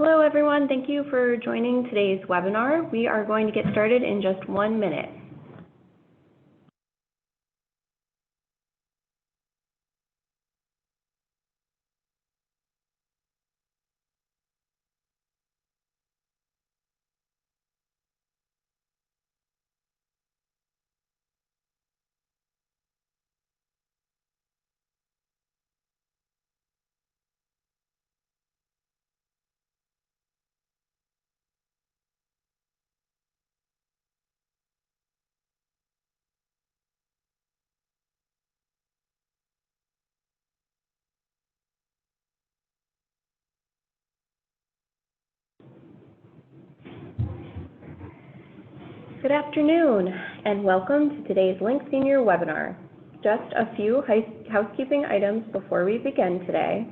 Hello everyone, thank you for joining today's webinar. We are going to get started in just 1 minute. Good afternoon, and welcome to today's Link Senior webinar. Just a few housekeeping items before we begin today.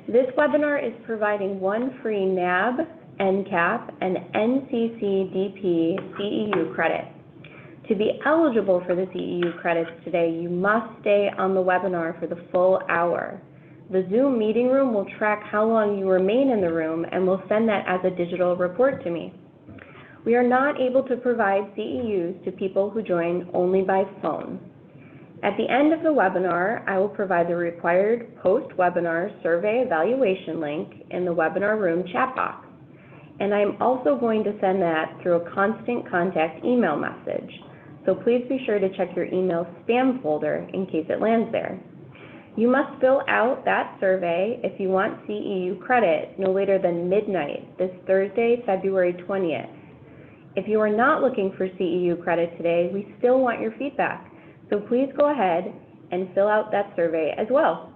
This webinar is providing one free NAB, NCAP, and NCCDP CEU credit. To be eligible for the CEU credits today, you must stay on the webinar for the full hour. The Zoom meeting room will track how long you remain in the room and will send that as a digital report to me. We are not able to provide CEUs to people who join only by phone. At the end of the webinar, I will provide the required post-webinar survey evaluation link in the webinar room chat box. And I'm also going to send that through a constant contact email message. So please be sure to check your email spam folder in case it lands there. You must fill out that survey if you want CEU credit no later than midnight this Thursday, February 20th. If you are not looking for CEU credit today, we still want your feedback. So please go ahead and fill out that survey as well.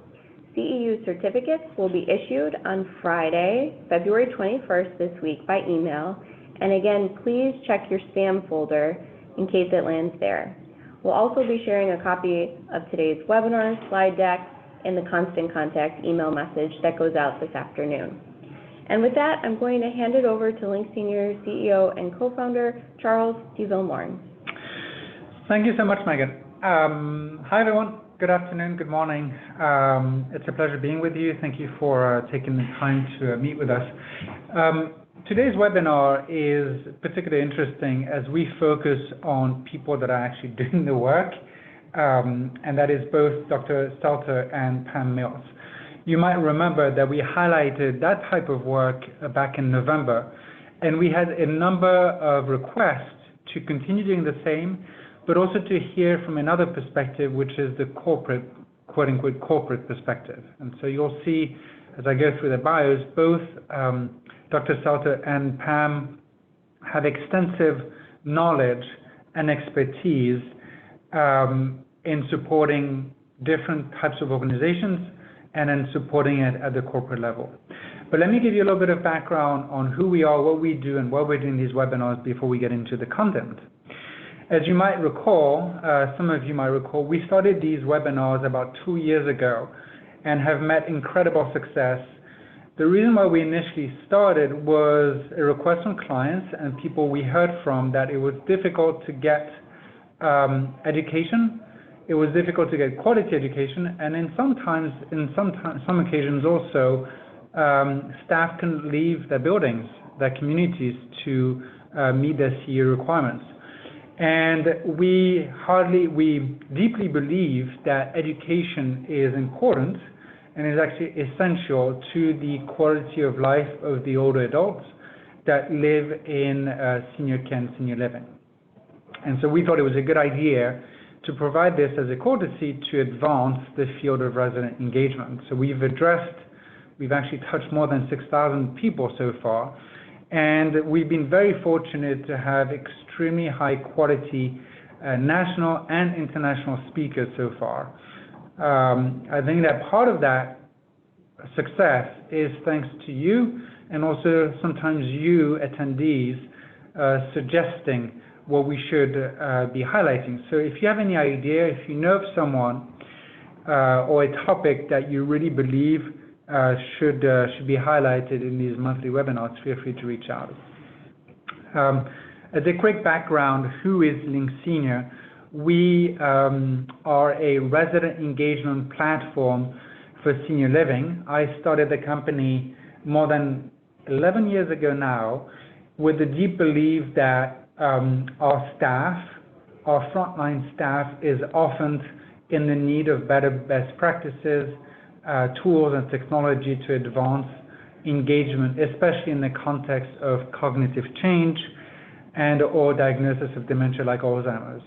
CEU certificates will be issued on Friday, February 21st this week by email. And again, please check your spam folder in case it lands there. We'll also be sharing a copy of today's webinar slide deck in the constant contact email message that goes out this afternoon. And with that, I'm going to hand it over to Link Senior CEO and co-founder, Charles DeVillemorn. Thank you so much, Megan. Hi, everyone. Good afternoon, good morning. It's a pleasure being with you. Thank you for taking the time to meet with us. Today's webinar is particularly interesting as we focus on people that are actually doing the work, and that is both Dr. Stelter and Pam Mills. You might remember that we highlighted that type of work back in November, and we had a number of requests to continue doing the same, but also to hear from another perspective, which is the corporate, quote-unquote, corporate perspective. And so you'll see, as I go through the bios, both Dr. Stelter and Pam have extensive knowledge and expertise in supporting different types of organizations and then supporting it at the corporate level. But let me give you a little bit of background on who we are, what we do, and why we're doing these webinars before we get into the content. As you might recall, some of you might recall, we started these webinars about 2 years ago and have met incredible success. The reason why we initially started was a request from clients and people we heard from that it was difficult to get education. It was difficult to get quality education, and some occasions also, staff can leave their buildings, their communities to meet their CEU requirements. And we deeply believe that education is important and is actually essential to the quality of life of the older adults that live in senior care and senior living. And so we thought it was a good idea to provide this as a courtesy to advance the field of resident engagement. So we've actually touched more than 6,000 people so far, and we've been very fortunate to have extremely high quality national and international speakers so far. I think that part of that success is thanks to you, and also sometimes you attendees suggesting what we should be highlighting. So if you have any idea, if you know of someone or a topic that you really believe should be highlighted in these monthly webinars, feel free to reach out. As a quick background, who is Link Senior? We are a resident engagement platform for senior living. I started the company more than 11 years ago now, with the deep belief that our staff, our frontline staff, is often in the need of better best practices, tools and technology to advance engagement, especially in the context of cognitive change and or diagnosis of dementia like Alzheimer's.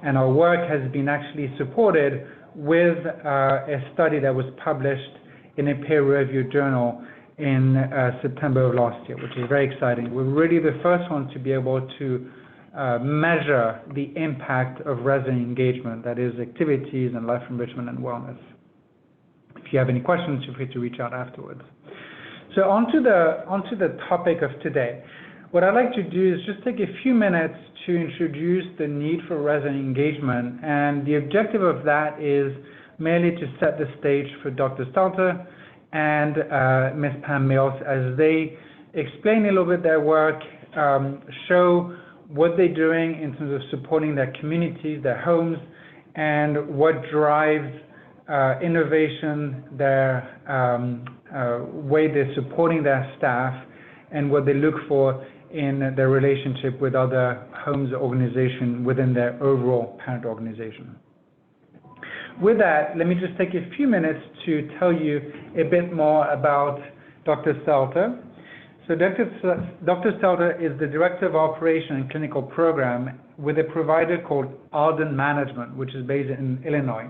And our work has been actually supported with a study that was published in a peer-reviewed journal in September of last year, which is very exciting. We're really the first ones to be able to measure the impact of resident engagement, that is activities and life enrichment and wellness. If you have any questions, feel free to reach out afterwards. So onto the topic of today. What I'd like to do is just take a few minutes to introduce the need for resident engagement, and the objective of that is merely to set the stage for Dr. Stelter and Ms. Pam Mills as they explain a little bit their work, show what they're doing in terms of supporting their communities, their homes, and what drives innovation, their way they're supporting their staff, and what they look for in their relationship with other homes organization within their overall parent organization. With that, let me just take a few minutes to tell you a bit more about Dr. Stelter. So Dr. Stelter is the Director of Operation and Clinical Program with a provider called Alden Management, which is based in Illinois.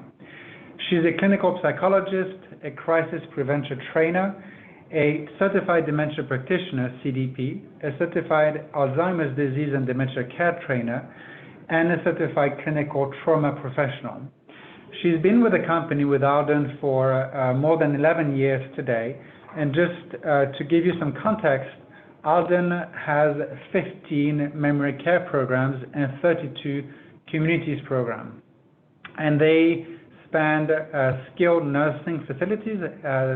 She's a clinical psychologist, a crisis prevention trainer, a certified dementia practitioner, CDP, a certified Alzheimer's disease and dementia care trainer, and a certified clinical trauma professional. She's been with the company, with Alden, for more than 11 years today. And just to give you some context, Alden has 15 memory care programs and 32 communities programs. And they span skilled nursing facilities,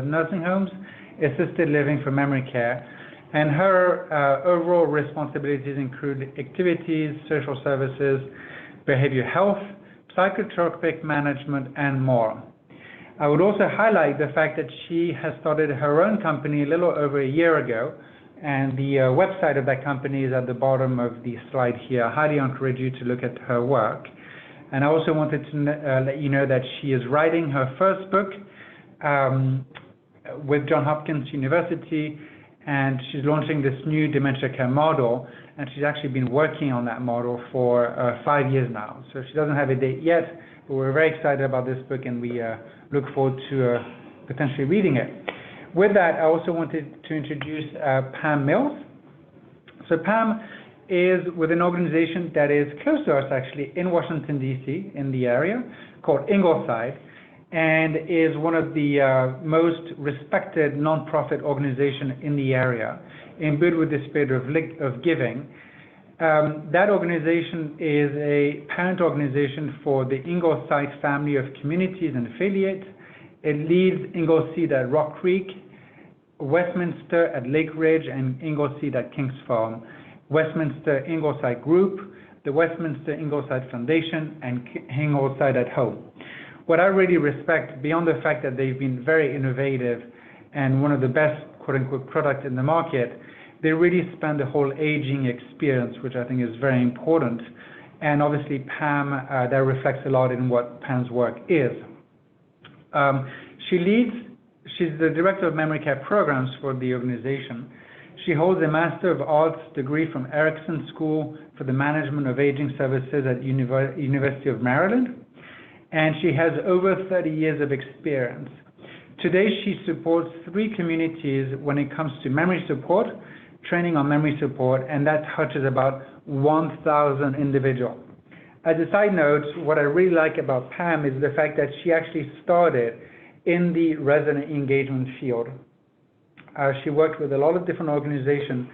nursing homes, assisted living for memory care. And her overall responsibilities include activities, social services, behavioral health, psychotropic management, and more. I would also highlight the fact that she has started her own company a little over a year ago, and the website of that company is at the bottom of the slide here. I highly encourage you to look at her work. And I also wanted to let you know that she is writing her first book with Johns Hopkins University, and she's launching this new dementia care model, and she's actually been working on that model for 5 years now. So she doesn't have a date yet, but we're very excited about this book, and we look forward to potentially reading it. With that, I also wanted to introduce Pam Mills. So Pam is with an organization that is close to us, actually, in Washington, D.C., in the area, called Ingleside, and is one of the most respected nonprofit organizations in the area, imbued with the spirit of giving. That organization is a parent organization for the Ingleside family of communities and affiliates. It leads Ingleside at Rock Creek, Westminster at Lake Ridge, and Ingleside at Kings Farm, Westminster Ingleside Group, the Westminster Ingleside Foundation, and Ingleside at Home. What I really respect, beyond the fact that they've been very innovative and one of the best quote-unquote products in the market, they really span the whole aging experience, which I think is very important. And obviously Pam, that reflects a lot in what Pam's work is. She's the Director of Memory Care Programs for the organization. She holds a Master of Arts degree from Erickson School for the Management of Aging Services at University of Maryland. And she has over 30 years of experience. Today, she supports 3 communities when it comes to memory support, training on memory support, and that touches about 1,000 individuals. As a side note, what I really like about Pam is the fact that she actually started in the resident engagement field. She worked with a lot of different organizations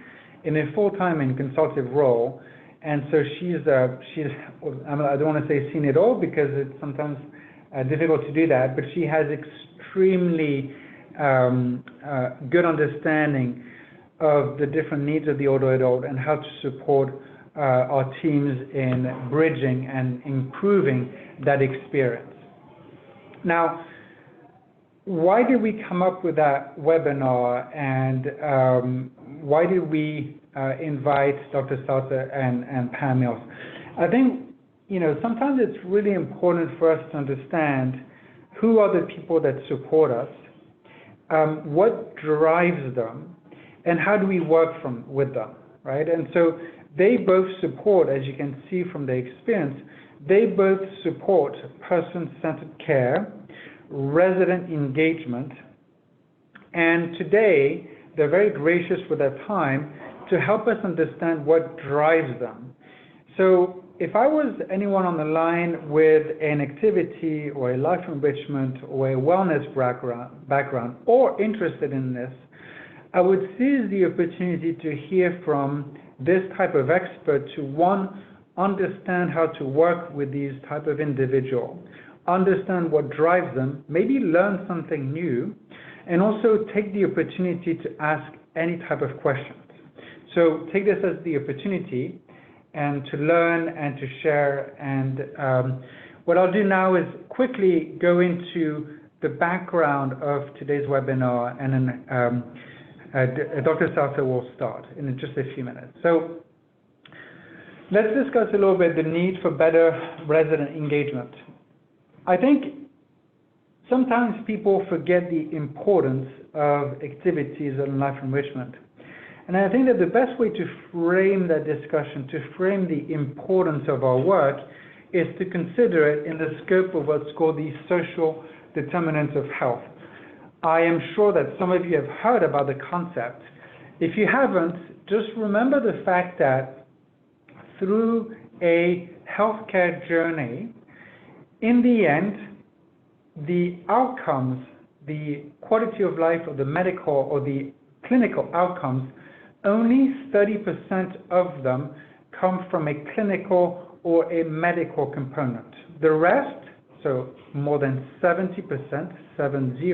in a full-time and consultative role, and so she's I don't want to say seen it all because it's sometimes difficult to do that, but she has extremely good understanding of the different needs of the older adult and how to support our teams in bridging and improving that experience. Now, why did we come up with that webinar, and why did we invite Dr. Stelter and Pam Mills? I think, sometimes it's really important for us to understand who are the people that support us, what drives them, and how do we work with them, right? And so they both support, as you can see from their experience, they both support person-centered care, resident engagement, and today they're very gracious with their time to help us understand what drives them. So if I was anyone on the line with an activity or a life enrichment or a wellness background or interested in this, I would seize the opportunity to hear from this type of expert to, one, understand how to work with these type of individuals, understand what drives them, maybe learn something new, and also take the opportunity to ask any type of questions. So take this as the opportunity and to learn and to share. And what I'll do now is quickly go into the background of today's webinar, and then Dr. Stelter will start in just a few minutes. So let's discuss a little bit the need for better resident engagement. I think sometimes people forget the importance of activities and life enrichment. And I think that the best way to frame that discussion, to frame the importance of our work, is to consider it in the scope of what's called the social determinants of health. I am sure that some of you have heard about the concept. If you haven't, just remember the fact that through a healthcare journey, in the end, the outcomes, the quality of life or the medical or the clinical outcomes, only 30% of them come from a clinical or a medical component. The rest, so more than 70%, 70,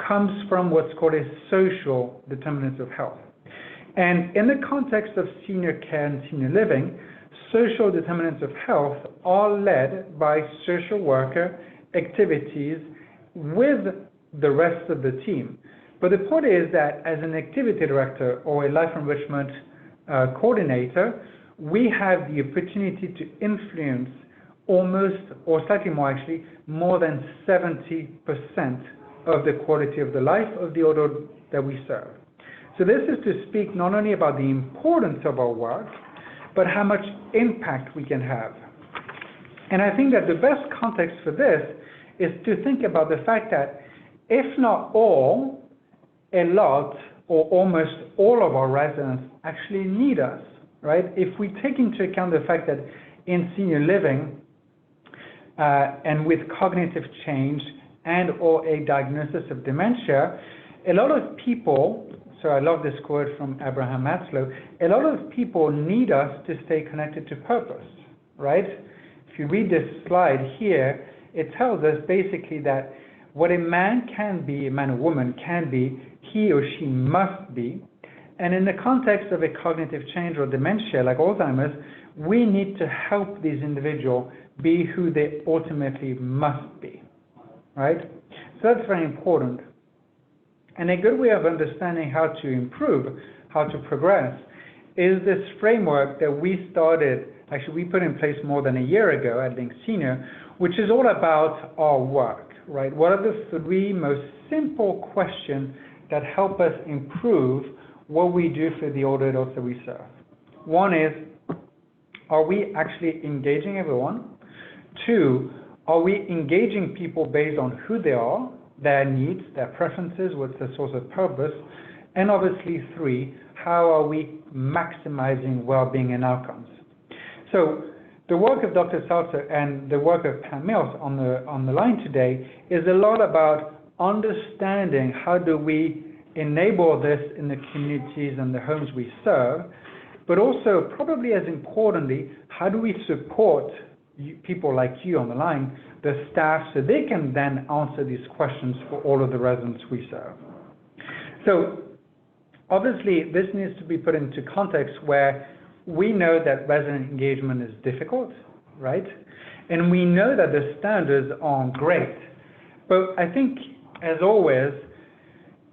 comes from what's called a social determinants of health. And in the context of senior care and senior living, social determinants of health are led by social worker activities with the rest of the team. But the point is that as an activity director or a life enrichment coordinator, we have the opportunity to influence almost, or slightly more actually, more than 70% of the quality of the life of the audience that we serve. So this is to speak not only about the importance of our work, but how much impact we can have. And I think that the best context for this is to think about the fact that if not all, a lot or almost all of our residents actually need us, right? If we take into account the fact that in senior living and with cognitive change and or a diagnosis of dementia, a lot of people, so I love this quote from Abraham Maslow, a lot of people need us to stay connected to purpose, right? If you read this slide here, it tells us basically that what a man can be, a man or woman can be, he or she must be. And in the context of a cognitive change or dementia like Alzheimer's, we need to help these individuals be who they ultimately must be, right? So that's very important. And a good way of understanding how to improve, how to progress, is this framework that we started, actually we put in place more than a year ago at Link Senior, which is all about our work, right? What are the three most simple questions that help us improve what we do for the older adults that we serve? One is, are we actually engaging everyone? Two, are we engaging people based on who they are, their needs, their preferences, what's the source of purpose? And obviously, three, how are we maximizing well-being and outcomes? So the work of Dr. Stelter and the work of Pam Mills on the line today is a lot about understanding how do we enable this in the communities and the homes we serve, but also, probably as importantly, how do we support people like you on the line, the staff, so they can then answer these questions for all of the residents we serve. So obviously, this needs to be put into context where we know that resident engagement is difficult, right? And we know that the standards aren't great. But I think as always,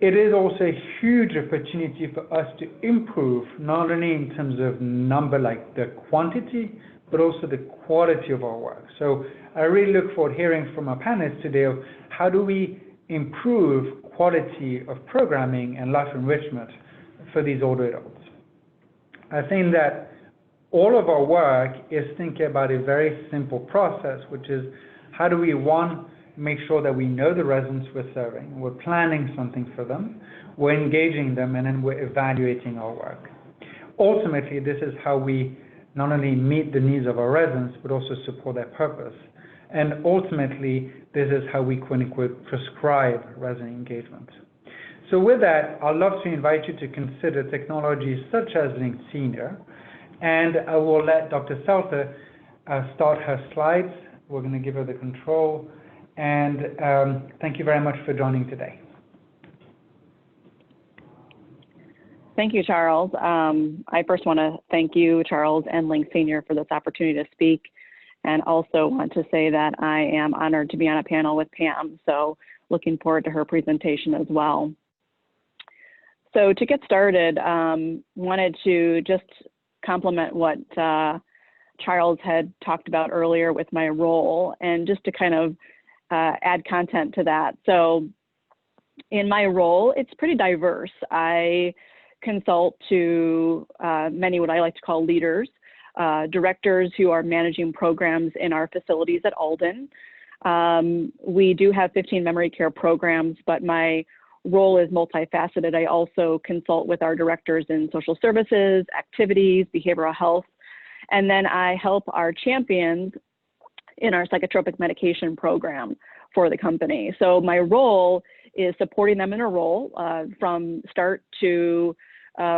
it is also a huge opportunity for us to improve, not only in terms of number, like the quantity, but also the quality of our work. So I really look forward to hearing from our panelists today of how do we improve quality of programming and life enrichment for these older adults. I think that all of our work is thinking about a very simple process, which is how do we, one, make sure that we know the residents we're serving, we're planning something for them, we're engaging them, and then we're evaluating our work. Ultimately, this is how we not only meet the needs of our residents, but also support their purpose. And ultimately, this is how we, quote unquote, prescribe resident engagement. So with that, I'd love to invite you to consider technologies such as Link Senior, and I will let Dr. Stelter start her slides. We're going to give her the control, and thank you very much for joining today. Thank you, Charles. I first want to thank you, Charles, and Link Senior for this opportunity to speak, and also want to say that I am honored to be on a panel with Pam, so looking forward to her presentation as well. So to get started, wanted to just complement what Charles had talked about earlier with my role, and just to kind of add content to that. So in my role, it's pretty diverse. I consult to many what I like to call leaders, directors who are managing programs in our facilities at Alden. We do have 15 memory care programs, but my role is multifaceted. I also consult with our directors in social services, activities, behavioral health, and then I help our champions in our psychotropic medication program for the company. So my role is supporting them in a role from start to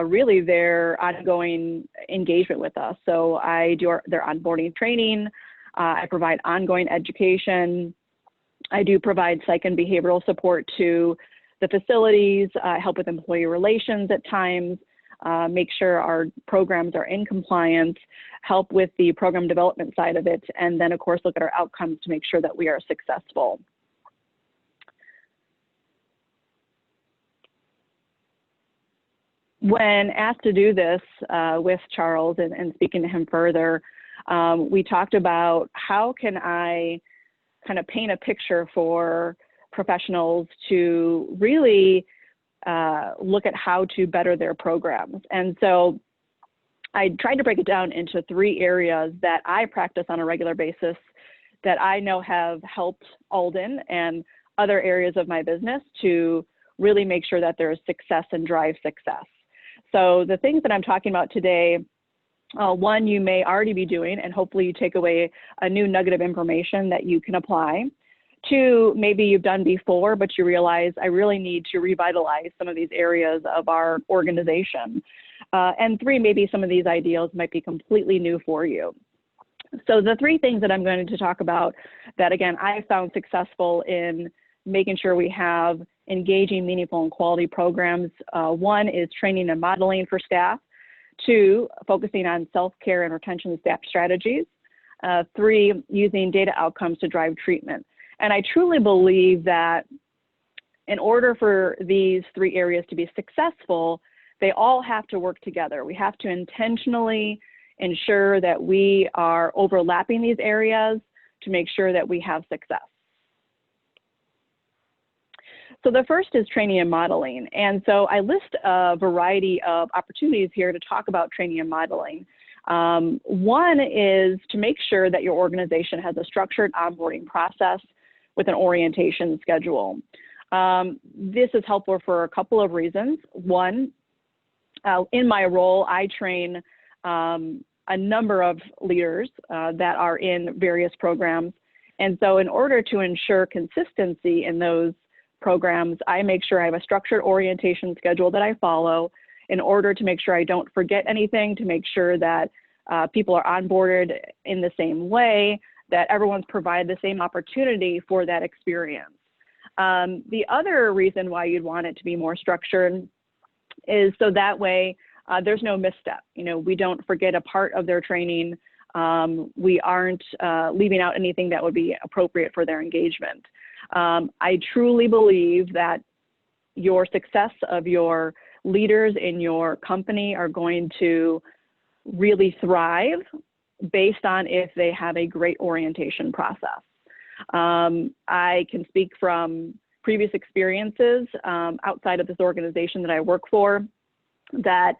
really their ongoing engagement with us. So I do their onboarding training, I provide ongoing education, I do provide psych and behavioral support to the facilities, help with employee relations at times, make sure our programs are in compliance, help with the program development side of it, and then of course look at our outcomes to make sure that we are successful. When asked to do this with Charles and speaking to him further, we talked about how can I kind of paint a picture for professionals to really look at how to better their programs. And so I tried to break it down into 3 areas that I practice on a regular basis that I know have helped Alden and other areas of my business to really make sure that there is success and drive success. So the things that I'm talking about today, one, you may already be doing, and hopefully you take away a new nugget of information that you can apply. 2, maybe you've done before, but you realize I really need to revitalize some of these areas of our organization. And 3, maybe some of these ideas might be completely new for you. So the 3 things that I'm going to talk about that, again, I found successful in making sure we have engaging, meaningful, and quality programs. 1 is training and modeling for staff. 2, focusing on self-care and retention staff strategies. 3, using data outcomes to drive treatment. And I truly believe that in order for these 3 areas to be successful, they all have to work together. We have to intentionally ensure that we are overlapping these areas to make sure that we have success. So the first is training and modeling. And so I list a variety of opportunities here to talk about training and modeling. 1 is to make sure that your organization has a structured onboarding process with an orientation schedule. This is helpful for a couple of reasons. 1, in my role, I train a number of leaders that are in various programs. And so in order to ensure consistency in those programs, I make sure I have a structured orientation schedule that I follow in order to make sure I don't forget anything, to make sure that people are onboarded in the same way, that everyone's provided the same opportunity for that experience. The other reason why you'd want it to be more structured is so that way there's no misstep. You know, we don't forget a part of their training. We aren't leaving out anything that would be appropriate for their engagement. I truly believe that your success of your leaders in your company are going to really thrive based on if they have a great orientation process. I can speak from previous experiences outside of this organization that I work for, that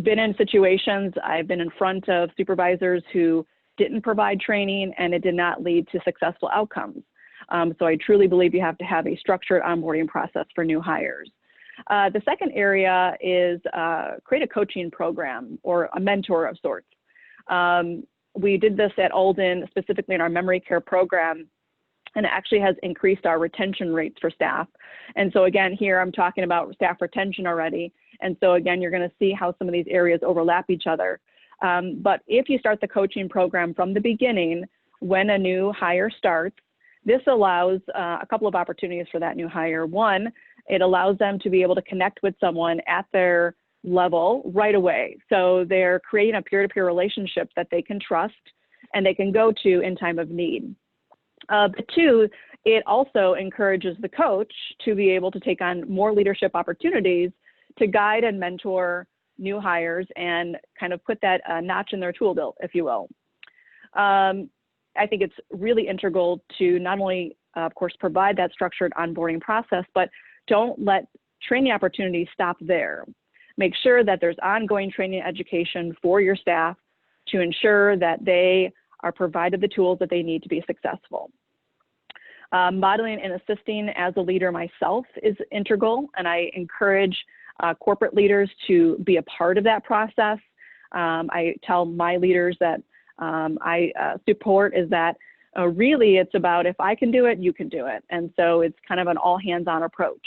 been in situations, I've been in front of supervisors who didn't provide training and it did not lead to successful outcomes. So I truly believe you have to have a structured onboarding process for new hires. The second area is create a coaching program or a mentor of sorts. We did this at Alden, specifically in our memory care program, and it actually has increased our retention rates for staff. And so again, here I'm talking about staff retention already. And so again, you're going to see how some of these areas overlap each other. But if you start the coaching program from the beginning, when a new hire starts, this allows a couple of opportunities for that new hire. One, it allows them to be able to connect with someone at their level right away. So they're creating a peer-to-peer relationship that they can trust and they can go to in time of need. But two, it also encourages the coach to be able to take on more leadership opportunities to guide and mentor new hires and kind of put that notch in their tool belt, if you will. I think it's really integral to not only, of course, provide that structured onboarding process, but don't let training opportunities stop there. Make sure that there's ongoing training and education for your staff to ensure that they are provided the tools that they need to be successful. Modeling and assisting as a leader myself is integral, and I encourage corporate leaders to be a part of that process. I tell my leaders that I support is that really it's about if I can do it, you can do it. And so it's kind of an all hands-on approach.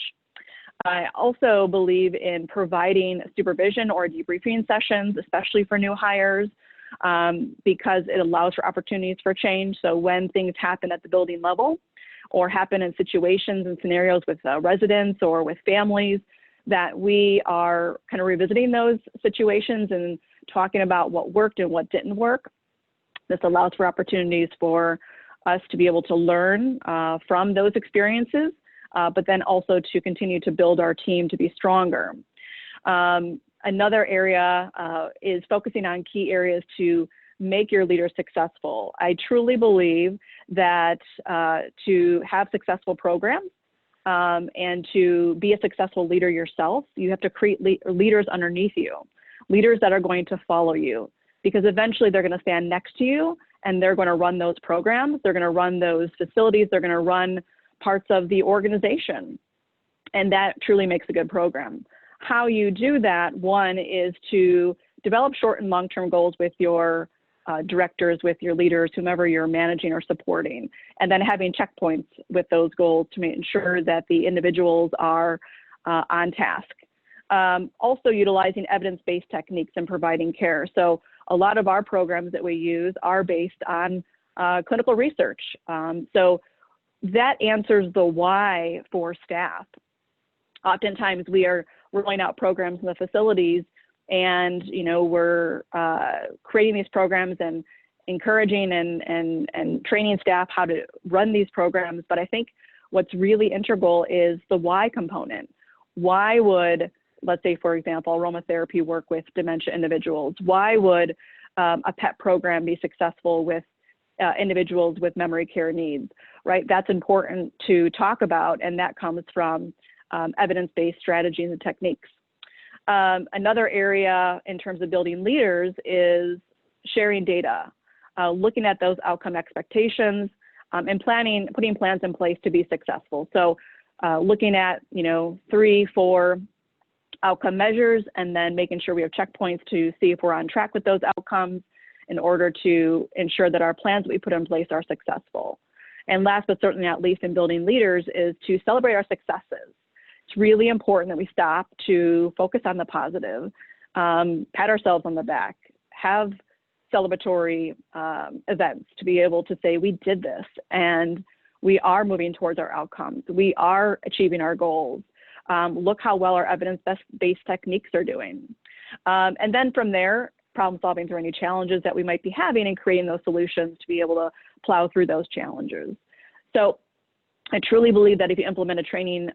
I also believe in providing supervision or debriefing sessions, especially for new hires, because it allows for opportunities for change. So when things happen at the building level or happen in situations and scenarios with residents or with families, that we are kind of revisiting those situations and talking about what worked and what didn't work. This allows for opportunities for us to be able to learn from those experiences, but then also to continue to build our team to be stronger. Another area is focusing on key areas to make your leaders successful. I truly believe that to have successful programs and to be a successful leader yourself, you have to create leaders underneath you, leaders that are going to follow you, because eventually they're going to stand next to you and they're going to run those programs, they're going to run those facilities, they're going to run parts of the organization, and that truly makes a good program. How you do that, one, is to develop short and long-term goals with your directors, with your leaders, whomever you're managing or supporting, and then having checkpoints with those goals to make sure that the individuals are on task. Also utilizing evidence-based techniques in providing care. So a lot of our programs that we use are based on clinical research. So that answers the why for staff. Oftentimes we are rolling out programs in the facilities and, you know, we're creating these programs and encouraging and training staff how to run these programs. But I think what's really integral is the why component. Why would, let's say, for example, aromatherapy work with dementia individuals? Why would a PET program be successful with individuals with memory care needs, right? That's important to talk about, and that comes from evidence-based strategies and techniques. Another area in terms of building leaders is sharing data, looking at those outcome expectations, and putting plans in place to be successful. So looking at, 3, 4 outcome measures, and then making sure we have checkpoints to see if we're on track with those outcomes in order to ensure that our plans that we put in place are successful. And last but certainly not least in building leaders is to celebrate our successes. It's really important that we stop to focus on the positive, pat ourselves on the back, have celebratory events to be able to say we did this and we are moving towards our outcomes. We are achieving our goals. Look how well our evidence-based techniques are doing. And then from there, problem solving through any challenges that we might be having and creating those solutions to be able to plow through those challenges. So I truly believe that if you implement a training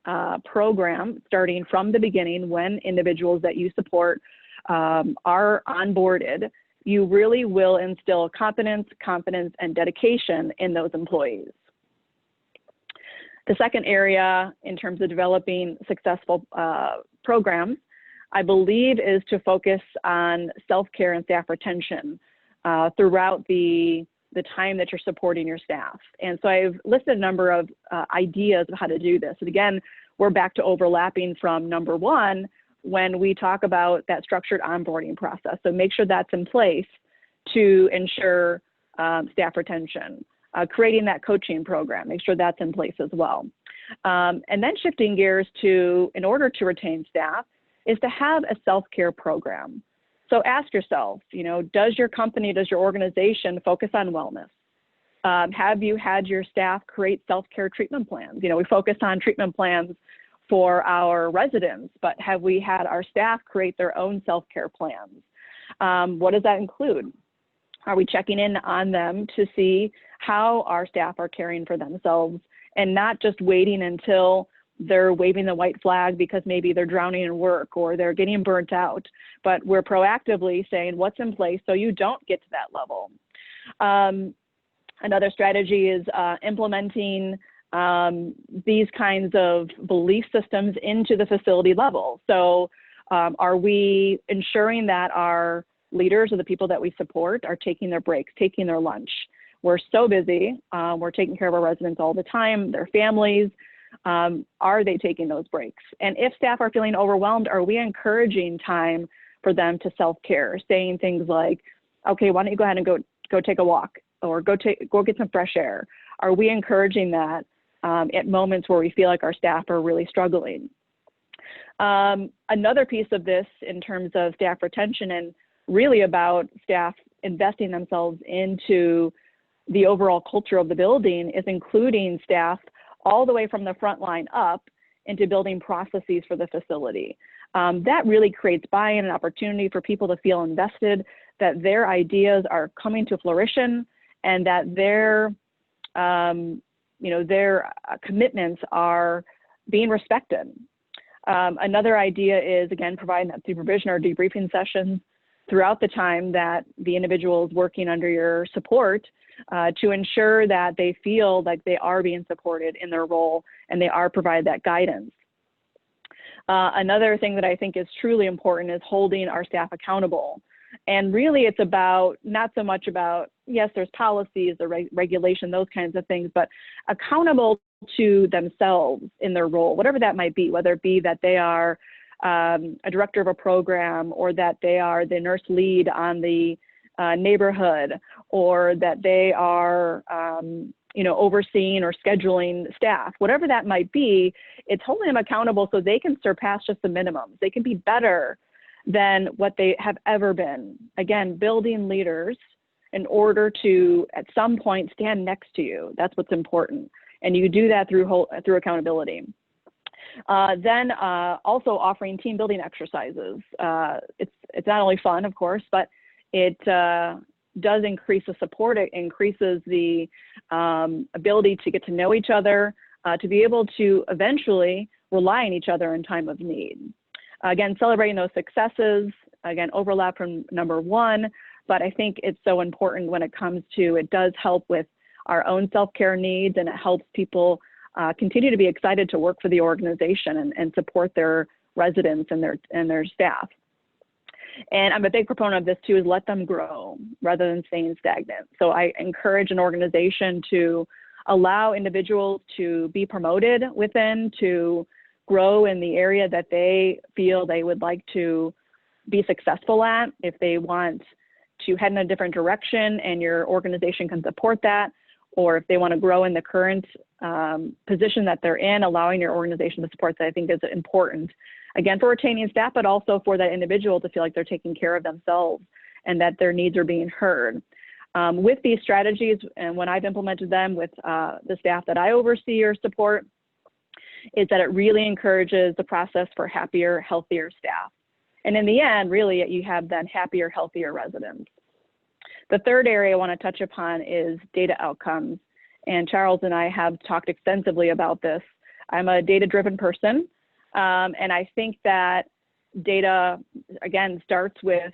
program starting from the beginning, when individuals that you support are onboarded, you really will instill competence, confidence, and dedication in those employees. The second area in terms of developing successful programs, I believe, is to focus on self-care and staff retention throughout the time that you're supporting your staff. And so I've listed a number of ideas of how to do this. And again, we're back to overlapping from number one when we talk about that structured onboarding process. So make sure that's in place to ensure staff retention. Creating that coaching program, make sure that's in place as well. And then shifting gears to, in order to retain staff, is to have a self-care program. So ask yourself, you know, does your company, does your organization focus on wellness? Have you had your staff create self-care treatment plans? You know, we focus on treatment plans for our residents, but have we had our staff create their own self-care plans? What does that include? Are we checking in on them to see how our staff are caring for themselves and not just waiting until they're waving the white flag because maybe they're drowning in work or they're getting burnt out, but we're proactively saying what's in place so you don't get to that level. Another strategy is implementing these kinds of belief systems into the facility level. So are we ensuring that our leaders or the people that we support are taking their breaks, taking their lunch? We're so busy. We're taking care of our residents all the time, their families. Are they taking those breaks? And if staff are feeling overwhelmed, are we encouraging time for them to self-care, saying things like, okay, why don't you go ahead and go take a walk or go get some fresh air? Are we encouraging that at moments where we feel like our staff are really struggling? Another piece of this in terms of staff retention and really about staff investing themselves into the overall culture of the building is including staff all the way from the front line up into building processes for the facility. That really creates buy-in and opportunity for people to feel invested, that their ideas are coming to fruition, and that their commitments are being respected. Another idea is, again, providing that supervision or debriefing sessions throughout the time that the individual is working under your support to ensure that they feel like they are being supported in their role and they are provided that guidance. Another thing that I think is truly important is holding our staff accountable. And really it's about, not so much about, yes, there's policies, the regulation, those kinds of things, but accountable to themselves in their role, whatever that might be, whether it be that they are a director of a program, or that they are the nurse lead on the neighborhood, or that they are overseeing or scheduling staff, whatever that might be. It's holding them accountable so they can surpass just the minimums. They can be better than what they have ever been. Again, building leaders in order to, at some point, stand next to you. That's what's important. And you do that through accountability. Then also offering team building exercises. It's not only fun, of course, but it does increase the support. It increases the ability to get to know each other, to be able to eventually rely on each other in time of need. Again, celebrating those successes, again, overlap from number one, but I think it's so important when it comes to, it does help with our own self-care needs, and it helps people continue to be excited to work for the organization and support their residents and their staff. And I'm a big proponent of this too, is let them grow rather than staying stagnant. So I encourage an organization to allow individuals to be promoted within, to grow in the area that they feel they would like to be successful at. If they want to head in a different direction and your organization can support that, or if they want to grow in the current position that they're in, allowing your organization to support that, I think is important. Again, for retaining staff, but also for that individual to feel like they're taking care of themselves and that their needs are being heard. With these strategies, and when I've implemented them with the staff that I oversee or support, is that it really encourages the process for happier, healthier staff. And in the end, really, you have then happier, healthier residents. The third area I want to touch upon is data outcomes. and Charles and I have talked extensively about this. I'm a data-driven person, and I think that data, again, starts with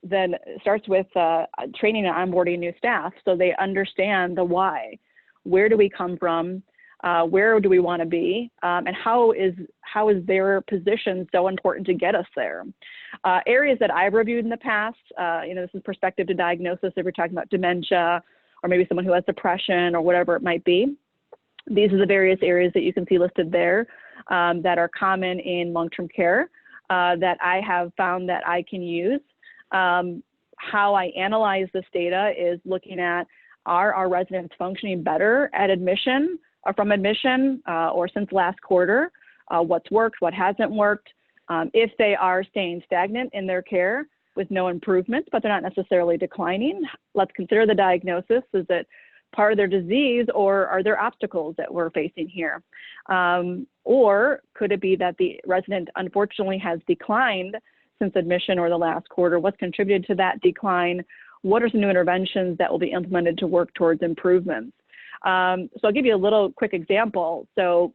training and onboarding new staff so they understand the why. Where do we come from? Where do we want to be? And how is their position so important to get us there? Areas that I've reviewed in the past, this is perspective to diagnosis if we're talking about dementia or maybe someone who has depression or whatever it might be. These are the various areas that you can see listed there that are common in long-term care that I have found that I can use. How I analyze this data is looking at, are our residents functioning better at admission or from admission or since last quarter? What's worked, what hasn't worked? If they are staying stagnant in their care with no improvement, but they're not necessarily declining, let's consider the diagnosis. Is it part of their disease, or are there obstacles that we're facing here? Or could it be that the resident unfortunately has declined since admission or the last quarter? What's contributed to that decline? What are some new interventions that will be implemented to work towards improvements? So I'll give you a little quick example. So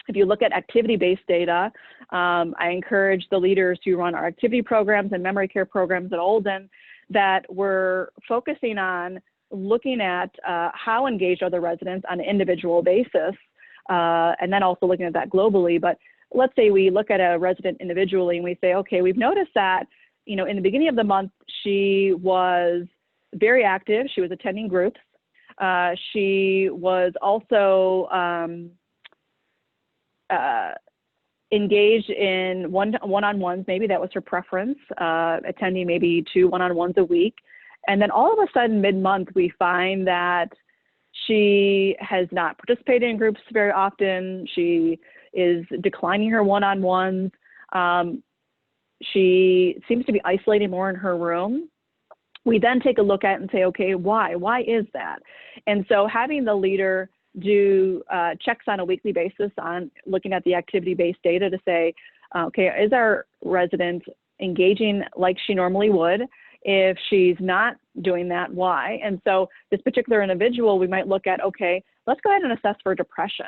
if you look at activity-based data, I encourage the leaders who run our activity programs and memory care programs at Alden that we're focusing on looking at how engaged are the residents on an individual basis, and then also looking at that globally. But let's say we look at a resident individually and we say, okay, we've noticed that, in the beginning of the month, she was very active. She was attending groups. She was also engaged in one-on-ones. Maybe that was her preference, attending maybe 2 one-on-ones a week. And then all of a sudden, mid-month, we find that she has not participated in groups very often. She is declining her one-on-ones. She seems to be isolating more in her room. We then take a look at it and say, okay, why? Why is that? And so having the leader do checks on a weekly basis on looking at the activity-based data to say, okay, is our resident engaging like she normally would? If she's not doing that, why? And so this particular individual, we might look at, okay, let's go ahead and assess for depression.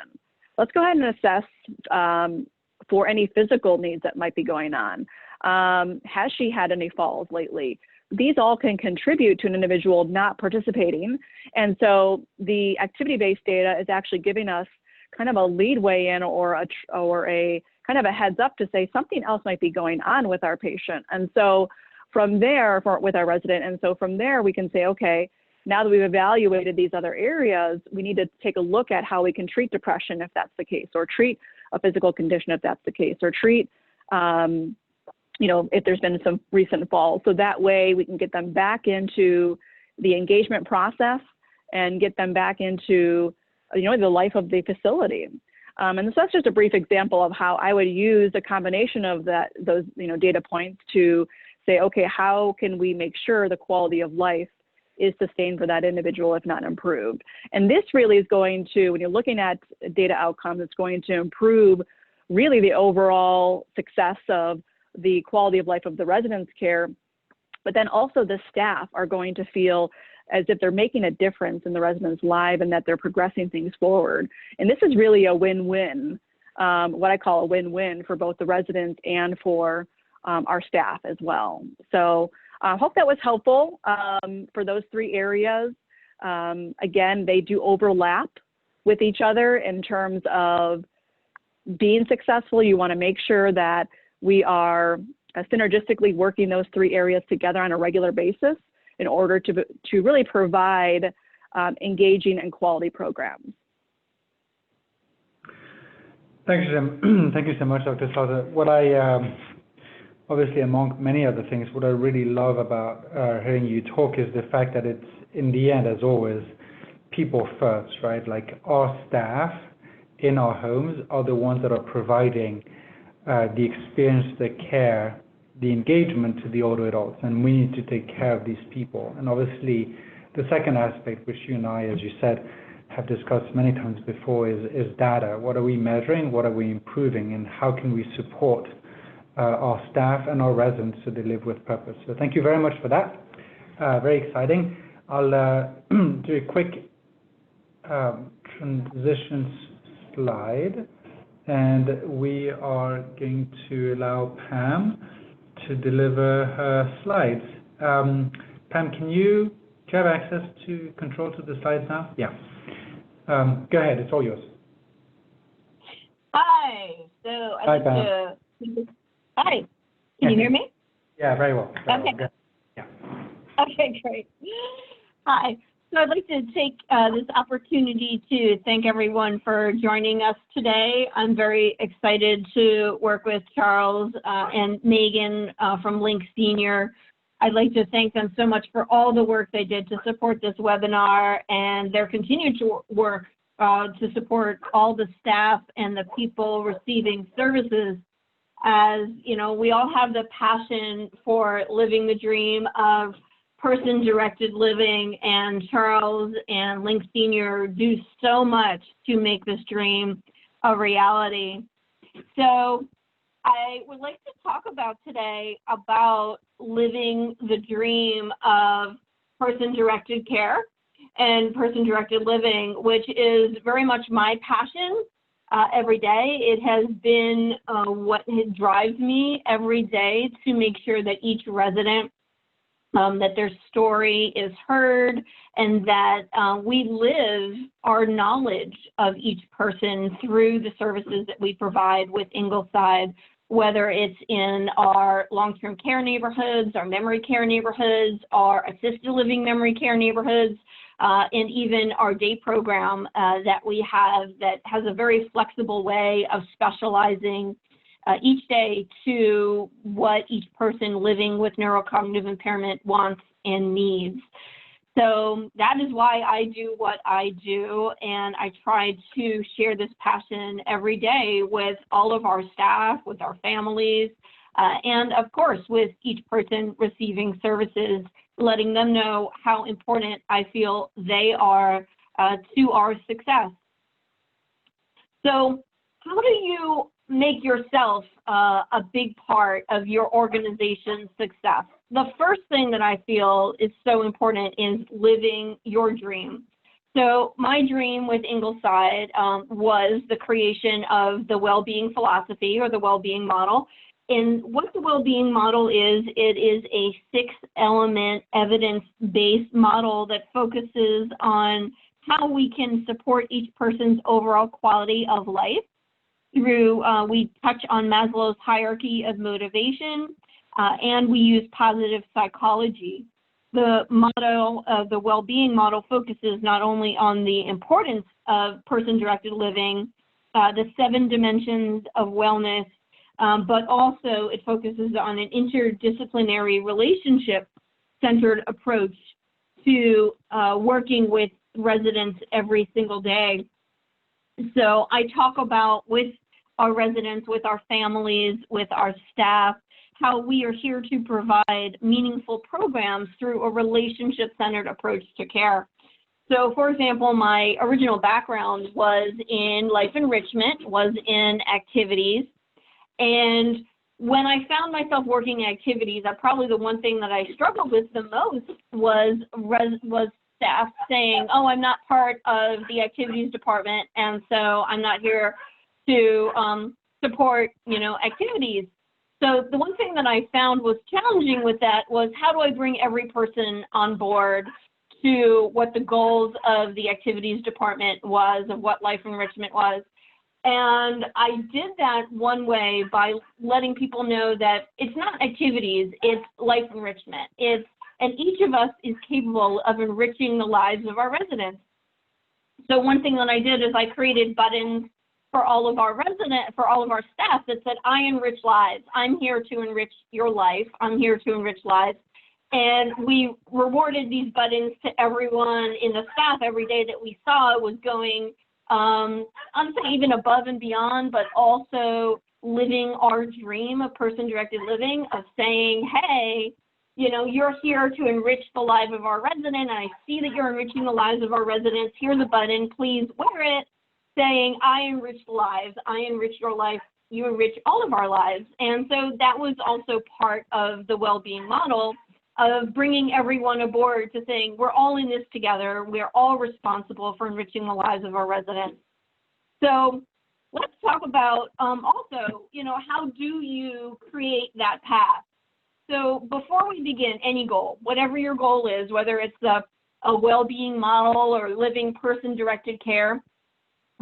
Let's go ahead and assess for any physical needs that might be going on. Has she had any falls lately? These all can contribute to an individual not participating. And so the activity-based data is actually giving us kind of a leadway in or a kind of a heads up to say something else might be going on with our patient. And so from there, with our resident, and so from there we can say, okay, now that we've evaluated these other areas, we need to take a look at how we can treat depression if that's the case, or treat a physical condition if that's the case, or treat if there's been some recent falls. So that way we can get them back into the engagement process and get them back into, the life of the facility. And so that's just a brief example of how I would use a combination of those data points to say, okay, how can we make sure the quality of life is sustained for that individual, if not improved? And this really is going to, when you're looking at data outcomes, it's going to improve really the overall success of the quality of life of the residents' care, but then also the staff are going to feel as if they're making a difference in the residents' life and that they're progressing things forward. And this is really a win-win, what I call a win-win for both the residents and for our staff as well. So I hope that was helpful for those 3 areas. Again, they do overlap with each other in terms of being successful. You want to make sure that we are synergistically working those 3 areas together on a regular basis in order to really provide engaging and quality programs. Thank you so much, Dr. Stelter. What I obviously, among many other things, what I really love about hearing you talk is the fact that it's, in the end, as always, people first, right? Like, our staff in our homes are the ones that are providing the experience, the care, the engagement to the older adults, and we need to take care of these people. And obviously, the second aspect, which you and I, as you said, have discussed many times before, is data. What are we measuring? What are we improving? And how can we support our staff and our residents so they live with purpose? So thank you very much for that. Very exciting. I'll do a quick transitions slide, and we are going to allow Pam to deliver her slides. Pam, do you have access to control to the slides now? Yeah. Go ahead, it's all yours. Hi. So Hi, I'd like to. Hi. Can you hear me? Yeah, very well. Very Okay. well. Yeah. Okay, great. Hi. So I'd like to take this opportunity to thank everyone for joining us today. I'm very excited to work with Charles and Megan from Link Senior. I'd like to thank them so much for all the work they did to support this webinar and their continued work to support all the staff and the people receiving services. As you know, we all have the passion for living the dream of person-directed living, and Charles and Link Senior do so much to make this dream a reality. So I would like to talk about today about living the dream of person-directed care and person-directed living, which is very much my passion every day. It has been what drives me every day to make sure that each resident, that their story is heard, and that we live our knowledge of each person through the services that we provide with Ingleside, whether it's in our long-term care neighborhoods, our memory care neighborhoods, our assisted living memory care neighborhoods, and even our day program that we have that has a very flexible way of specializing each day to what each person living with neurocognitive impairment wants and needs. So that is why I do what I do, and I try to share this passion every day with all of our staff, with our families, and of course with each person receiving services, letting them know how important I feel they are to our success. So how do you make yourself a big part of your organization's success? The first thing that I feel is so important is living your dream. So my dream with Ingleside was the creation of the well-being philosophy, or the well-being model. And what the well-being model is, it is a 6-element evidence-based model that focuses on how we can support each person's overall quality of life through, we touch on Maslow's hierarchy of motivation, and we use positive psychology. The model of the well-being model focuses not only on the importance of person-directed living, the 7 dimensions of wellness, but also it focuses on an interdisciplinary relationship-centered approach to working with residents every single day. So I talk about with our residents, with our families, with our staff, how we are here to provide meaningful programs through a relationship-centered approach to care. So for example, my original background was in life enrichment, was in activities. And when I found myself working in activities, probably the one thing that I struggled with the most was staff saying, oh, I'm not part of the activities department, and so I'm not here to support, activities. So the one thing that I found was challenging with that was, how do I bring every person on board to what the goals of the activities department was, of what life enrichment was? And I did that one way by letting people know that it's not activities, it's life enrichment. And each of us is capable of enriching the lives of our residents. So one thing that I did is I created buttons for all of our staff that said, I enrich lives. I'm here to enrich your life. I'm here to enrich lives. And we rewarded these buttons to everyone in the staff every day that we saw was going, honestly, even above and beyond, but also living our dream of person-directed living, of saying, hey, you're here to enrich the life of our resident, and I see that you're enriching the lives of our residents. Here's a button, please wear it, saying, I enrich lives, I enrich your life, you enrich all of our lives. And so that was also part of the well-being model, of bringing everyone aboard to saying, we're all in this together. We're all responsible for enriching the lives of our residents. So let's talk about also, how do you create that path? So before we begin any goal, whatever your goal is, whether it's a well-being model or living person-directed care,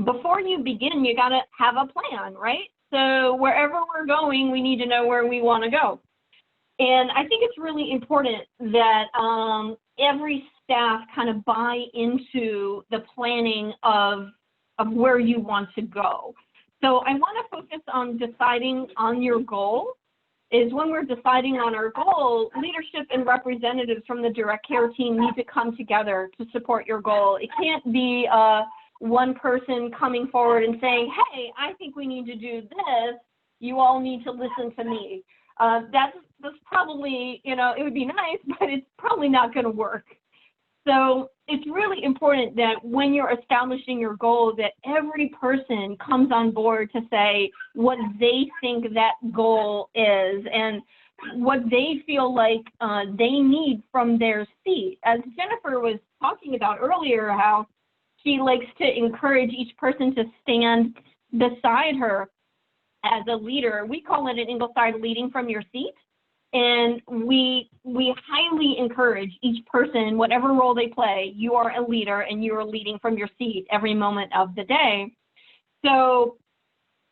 before you begin, you got to have a plan, right? So wherever we're going, we need to know where we want to go. And I think it's really important that every staff kind of buy into the planning of where you want to go. So I want to focus on deciding on your goal. Is when we're deciding on our goal, leadership and representatives from the direct care team need to come together to support your goal. It can't be one person coming forward and saying, hey, I think we need to do this. You all need to listen to me. That's probably, it would be nice, but it's probably not going to work. So it's really important that when you're establishing your goal, that every person comes on board to say what they think that goal is and what they feel like they need from their seat. As Jennifer was talking about earlier, how she likes to encourage each person to stand beside her as a leader. We call it at Ingleside leading from your seat. And we highly encourage each person, whatever role they play, you are a leader and you are leading from your seat every moment of the day. So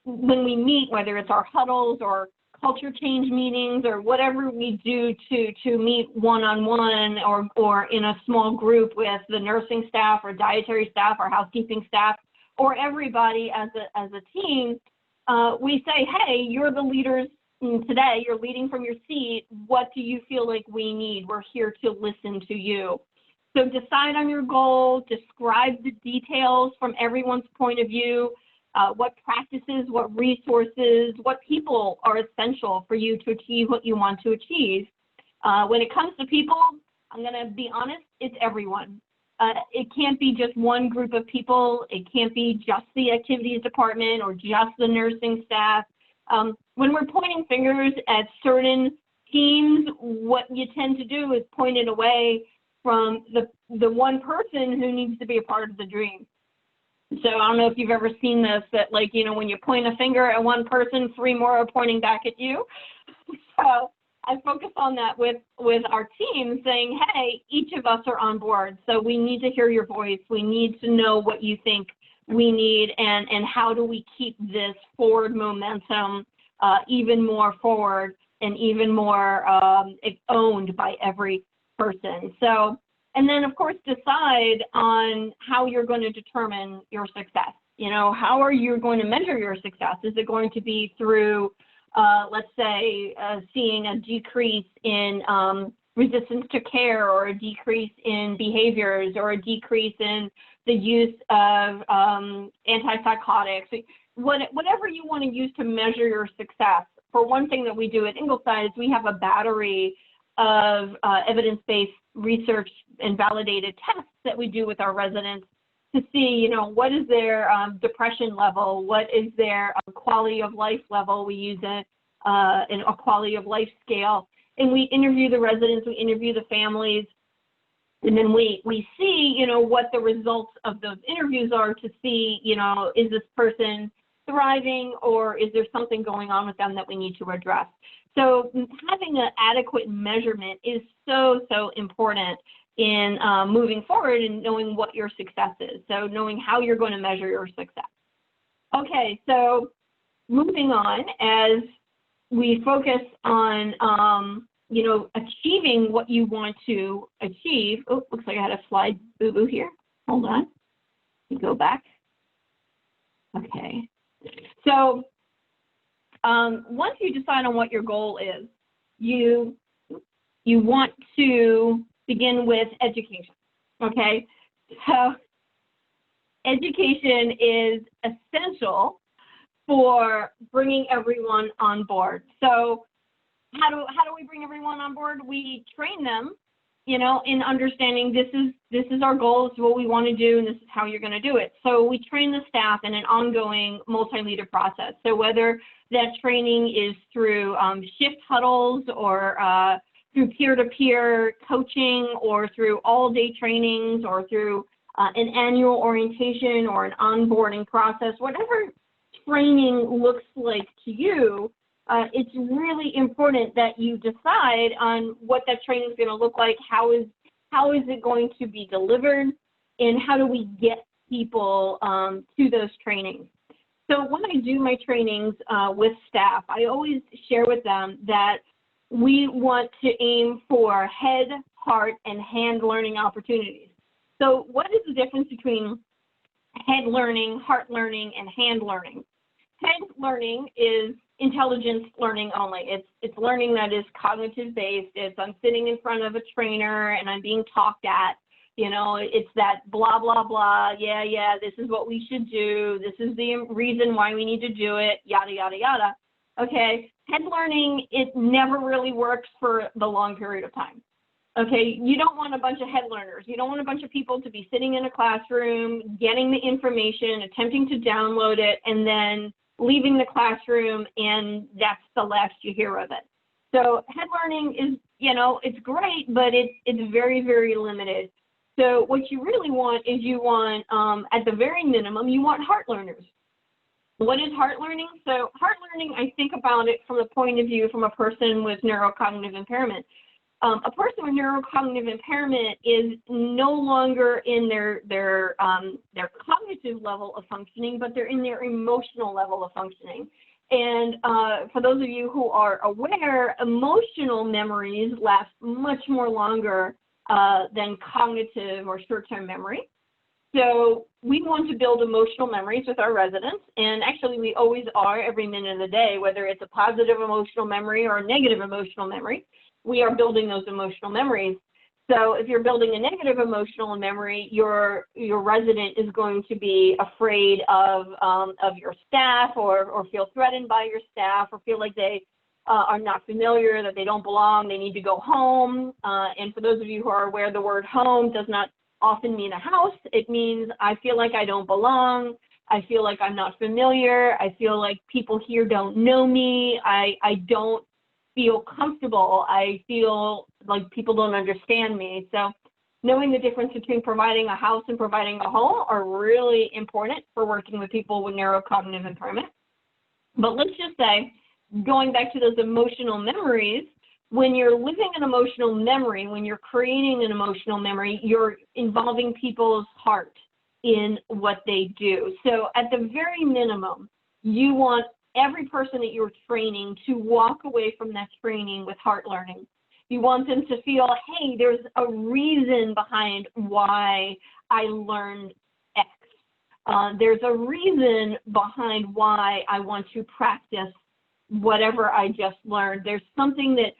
when we meet, whether it's our huddles or culture change meetings or whatever we do to meet one-on-one or in a small group with the nursing staff or dietary staff or housekeeping staff or everybody as a team, we say, hey, you're the leaders today, you're leading from your seat. What do you feel like we need? We're here to listen to you. So decide on your goal, describe the details from everyone's point of view, what practices, what resources, what people are essential for you to achieve what you want to achieve. When it comes to people, I'm going to be honest, it's everyone. It can't be just one group of people. It can't be just the activities department or just the nursing staff. When we're pointing fingers at certain teams, what you tend to do is point it away from the one person who needs to be a part of the dream. So I don't know if you've ever seen this, that when you point a finger at one person, 3 more are pointing back at you. So I focus on that with our team, saying, hey, each of us are on board. So we need to hear your voice. We need to know what you think we need and how do we keep this forward momentum even more forward and even more owned by every person. So, and then of course decide on how you're going to determine your success. How are you going to measure your success? Is it going to be through, let's say, seeing a decrease in resistance to care or a decrease in behaviors or a decrease in the use of antipsychotics, whatever you want to use to measure your success. For one thing that we do at Ingleside is we have a battery of evidence-based research and validated tests that we do with our residents to see, what is their depression level, what is their quality of life level. We use a quality of life scale, and we interview the residents, we interview the families, and then we see, what the results of those interviews are to see, is this person thriving or is there something going on with them that we need to address? So having an adequate measurement is so important in moving forward and knowing what your success is. So knowing how you're going to measure your success. Okay, so moving on, as we focus on, achieving what you want to achieve. Oh, looks like I had a slide boo-boo here. Hold on. Let me go back. Okay. So once you decide on what your goal is, you want to begin with education, okay? So education is essential for bringing everyone on board. So how do we bring everyone on board? We train them, in understanding this is our goal, this is what we want to do, and this is how you're going to do it. So we train the staff in an ongoing multi-leader process. So whether that training is through shift huddles or through peer-to-peer coaching or through all-day trainings or through an annual orientation or an onboarding process, whatever training looks like to you, it's really important that you decide on what that training is going to look like, how is it going to be delivered, and how do we get people to those trainings. So when I do my trainings with staff, I always share with them that we want to aim for head, heart, and hand learning opportunities. So what is the difference between head learning, heart learning, and hand learning? Head learning is intelligence learning only. It's learning that is cognitive based. It's I'm sitting in front of a trainer and I'm being talked at. You know, it's that blah, blah, blah, yeah, this is what we should do. This is the reason why we need to do it, yada, yada, yada. Okay, head learning, it never really works for the long period of time. Okay, you don't want a bunch of head learners. You don't want a bunch of people to be sitting in a classroom, getting the information, attempting to download it, and then leaving the classroom, and that's the last you hear of it. So head learning is, you know, it's great, but it's very, very limited. So what you really want is you want, at the very minimum, you want heart learners. What is heart learning? So heart learning, I think about it from the point of view from a person with neurocognitive impairment. A person with neurocognitive impairment is no longer in their cognitive level of functioning, but they're in their emotional level of functioning. And for those of you who are aware, emotional memories last much more longer than cognitive or short-term memory. So we want to build emotional memories with our residents, and actually we always are every minute of the day, whether it's a positive emotional memory or a negative emotional memory, we are building those emotional memories. So if you're building a negative emotional memory, your resident is going to be afraid of your staff or feel threatened by your staff or feel like they are not familiar, that they don't belong, they need to go home. And for those of you who are aware, the word home does not often mean a house. It means I feel like I don't belong. I feel like I'm not familiar. I feel like people here don't know me. I don't feel comfortable. I feel like people don't understand me. So knowing the difference between providing a house and providing a home are really important for working with people with neurocognitive impairment. But let's just say, going back to those emotional memories, when you're living an emotional memory, when you're creating an emotional memory, you're involving people's heart in what they do. So at the very minimum, you want every person that you're training to walk away from that training with heart learning. You want them to feel, hey, there's a reason behind why I learned X. There's a reason behind why I want to practice whatever I just learned. There's something that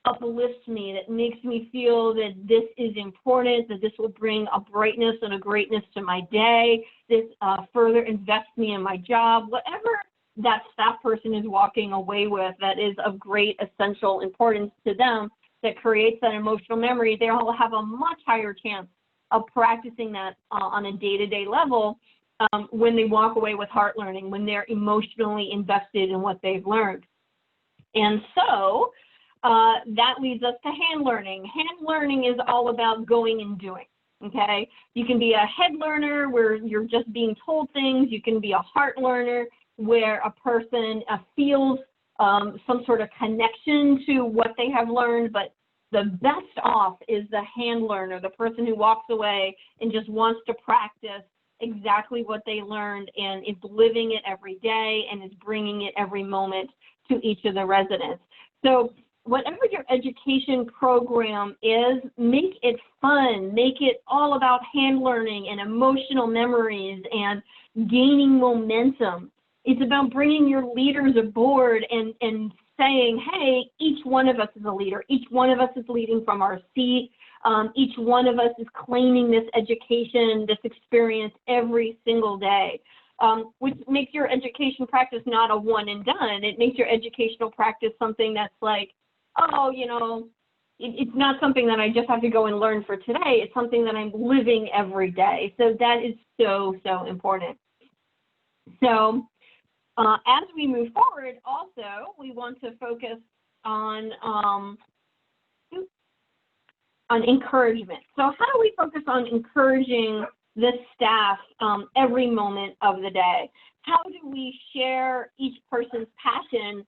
uplifts me, that makes me feel that this is important, that this will bring a brightness and a greatness to my day, this further invests me in my job, whatever that staff person is walking away with that is of great essential importance to them, that creates that emotional memory, they'll have a much higher chance of practicing that on a day-to-day level when they walk away with heart learning, when they're emotionally invested in what they've learned. And so that leads us to hand learning. Hand learning is all about going and doing, okay? You can be a head learner where you're just being told things. You can be a heart learner where a person feels some sort of connection to what they have learned, but the best off is the hand learner, the person who walks away and just wants to practice exactly what they learned and is living it every day and is bringing it every moment to each of the residents. So whatever your education program is, make it fun, make it all about hand learning and emotional memories and gaining momentum. It's about bringing your leaders aboard and saying, hey, each one of us is a leader. Each one of us is leading from our seat. Each one of us is claiming this education, this experience every single day, which makes your education practice not a one and done. It makes your educational practice something that's like, oh, you know, it's not something that I just have to go and learn for today. It's something that I'm living every day. So that is so, so important. So as we move forward, also, we want to focus on encouragement. So how do we focus on encouraging the staff every moment of the day? How do we share each person's passion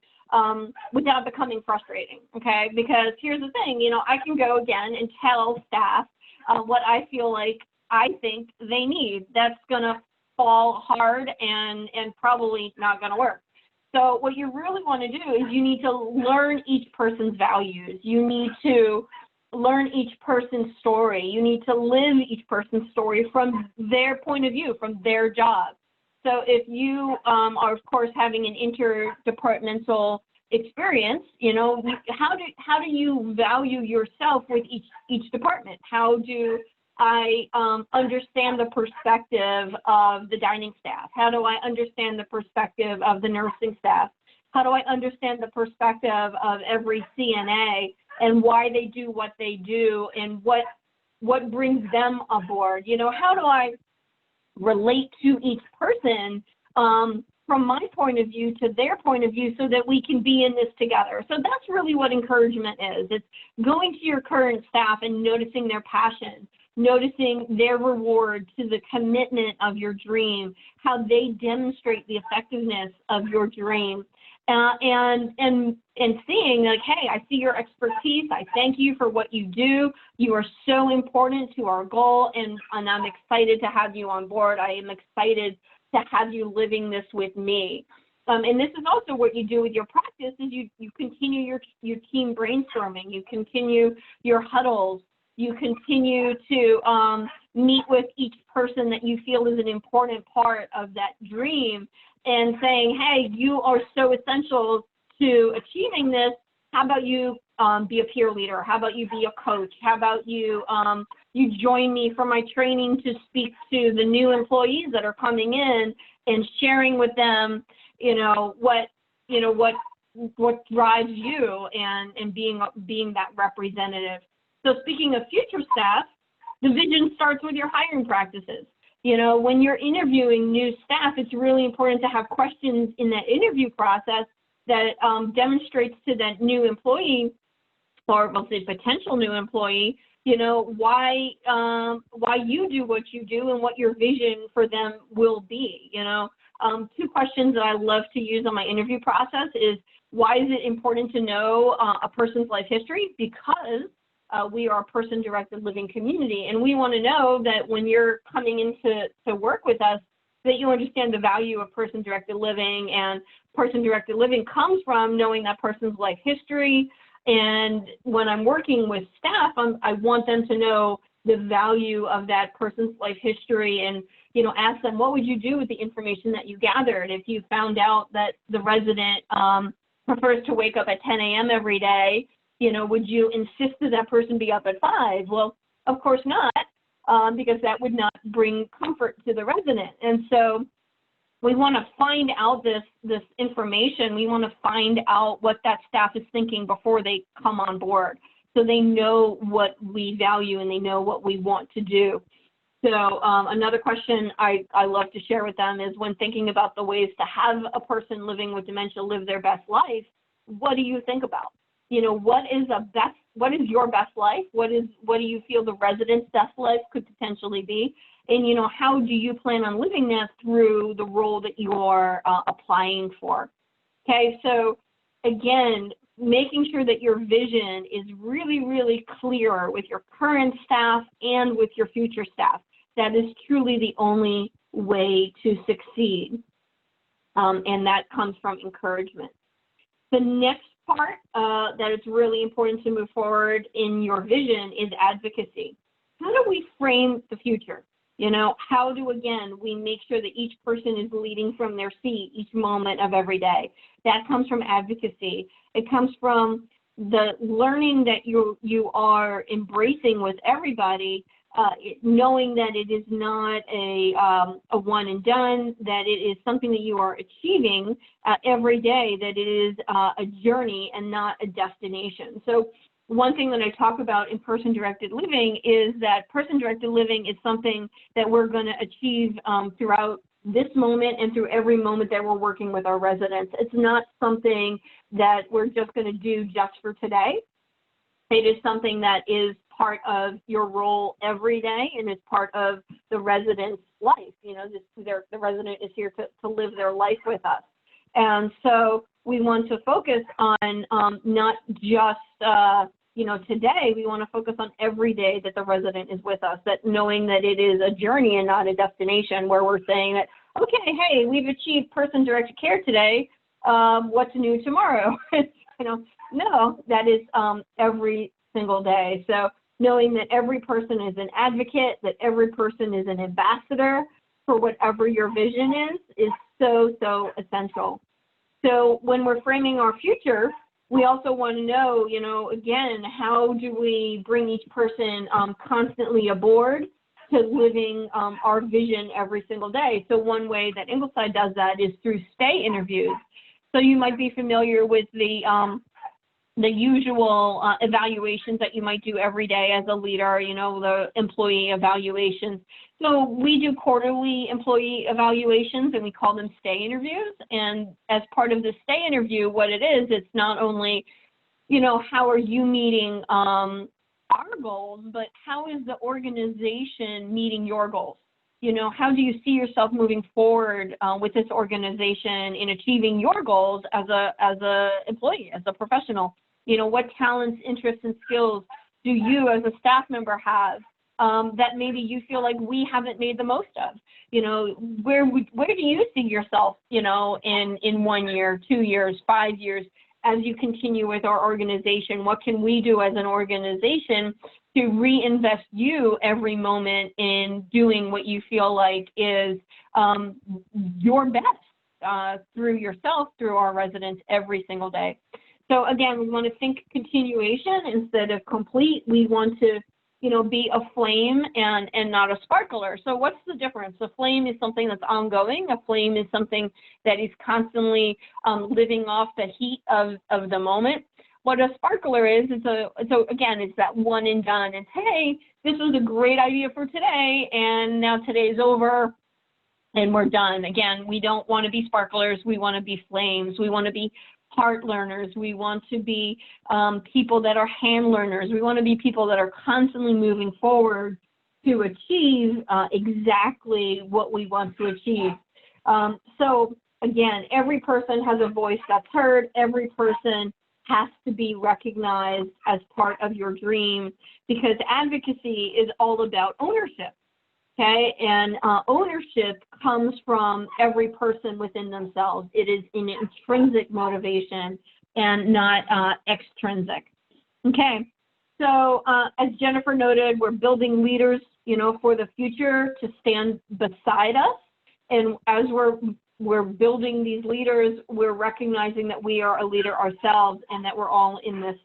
without becoming frustrating, okay? Because here's the thing, I can go again and tell staff what I feel like I think they need. That's gonna fall hard and probably not gonna work. So what you really wanna do is you need to learn each person's values. You need to learn each person's story. You need to live each person's story from their point of view, from their job. So if you are, of course, having an interdepartmental experience, how do you value yourself with each department? How do I understand the perspective of the dining staff? How do I understand the perspective of the nursing staff? How do I understand the perspective of every CNA and why they do what they do and what brings them aboard? How do I relate to each person from my point of view to their point of view so that we can be in this together? So that's really what encouragement is. It's going to your current staff and noticing their passion, noticing their reward to the commitment of your dream, how they demonstrate the effectiveness of your dream. And seeing like, hey, I see your expertise. I thank you for what you do. You are so important to our goal, and I'm excited to have you on board. I am excited to have you living this with me. And this is also what you do with your practice is you continue your team brainstorming. You continue your huddles. You continue to meet with each person that you feel is an important part of that dream and saying, hey, you are so essential to achieving this. How about you be a peer leader? How about you be a coach? How about you you join me for my training to speak to the new employees that are coming in and sharing with them, what drives you and being that representative. So speaking of future staff, the vision starts with your hiring practices. When you're interviewing new staff, it's really important to have questions in that interview process that demonstrates to that new employee, or we'll say potential new employee, why you do what you do and what your vision for them will be. Two questions that I love to use on my interview process is, why is it important to know a person's life history? Because we are a person-directed living community, and we want to know that when you're coming in to work with us, that you understand the value of person-directed living, and person-directed living comes from knowing that person's life history. And when I'm working with staff, I want them to know the value of that person's life history and, ask them, what would you do with the information that you gathered if you found out that the resident prefers to wake up at 10 a.m. every day? Would you insist that that person be up at 5? Well, of course not, because that would not bring comfort to the resident. And so we want to find out this information. We want to find out what that staff is thinking before they come on board, so they know what we value and they know what we want to do. So another question I love to share with them is, when thinking about the ways to have a person living with dementia live their best life, what do you think about? What is your best life? What do you feel the resident's best life could potentially be? And, how do you plan on living that through the role that you are applying for? Okay, so again, making sure that your vision is really, really clear with your current staff and with your future staff. That is truly the only way to succeed, and that comes from encouragement. The next part that it's really important to move forward in your vision is advocacy. How do we frame the future? How do, again, we make sure that each person is leading from their seat each moment of every day? That comes from advocacy. It comes from the learning that you are embracing with everybody, knowing that it is not a one and done, that it is something that you are achieving every day, that it is a journey and not a destination. So one thing that I talk about in person-directed living is that person-directed living is something that we're going to achieve throughout this moment and through every moment that we're working with our residents. It's not something that we're just going to do just for today. It is something that is part of your role every day, and it's part of the resident's life. You know, the resident is here to live their life with us. And so we want to focus on not just, you know, today. We want to focus on every day that the resident is with us, that knowing that it is a journey and not a destination, where we're saying that, okay, hey, we've achieved person-directed care today. What's new tomorrow? You know, no, that is every single day. So knowing that every person is an advocate, that every person is an ambassador for whatever your vision is so, so essential. So when we're framing our future, we also want to know, you know, again, how do we bring each person constantly aboard to living our vision every single day? So one way that Ingleside does that is through stay interviews. So you might be familiar with the usual evaluations that you might do every day as a leader, you know, the employee evaluations. So we do quarterly employee evaluations, and we call them stay interviews. And as part of the stay interview, what it is, it's not only, you know, how are you meeting our goals, but how is the organization meeting your goals? You know, how do you see yourself moving forward with this organization in achieving your goals as a employee, as a professional? You know, what talents, interests, and skills do you as a staff member have that maybe you feel like we haven't made the most of? You know, where do you see yourself, you know, in 1 year, 2 years, 5 years, as you continue with our organization? What can we do as an organization to reinvest you every moment in doing what you feel like is your best through yourself, through our residents every single day? So again, we want to think continuation instead of complete. We want to, you know, be a flame and not a sparkler. So what's the difference? A flame is something that's ongoing. A flame is something that is constantly living off the heat of the moment. What a sparkler is, so again, it's that one and done. It's, hey, this was a great idea for today, and now today's over, and we're done. Again, we don't want to be sparklers. We want to be flames. We want to be heart learners. We want to be people that are hand learners. We want to be people that are constantly moving forward to achieve exactly what we want to achieve. So again, every person has a voice that's heard. Every person has to be recognized as part of your dream, because advocacy is all about ownership. Okay, and ownership comes from every person within themselves. It is an intrinsic motivation and not extrinsic. Okay, so as Jennifer noted, we're building leaders, you know, for the future to stand beside us. And as we're building these leaders, we're recognizing that we are a leader ourselves and that we're all in this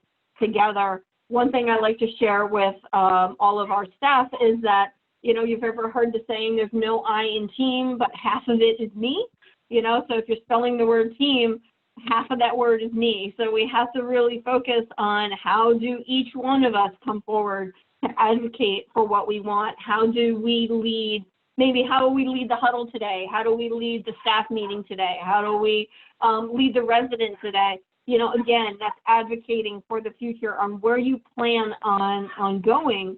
together. One thing I like to share with all of our staff is that, you know, you've ever heard the saying, there's no I in team, but half of it is me. You know, so if you're spelling the word team, half of that word is me. So we have to really focus on how do each one of us come forward to advocate for what we want. How do we lead? Maybe how do we lead the huddle today? How do we lead the staff meeting today? How do we lead the residents today? You know, again, that's advocating for the future on where you plan on going.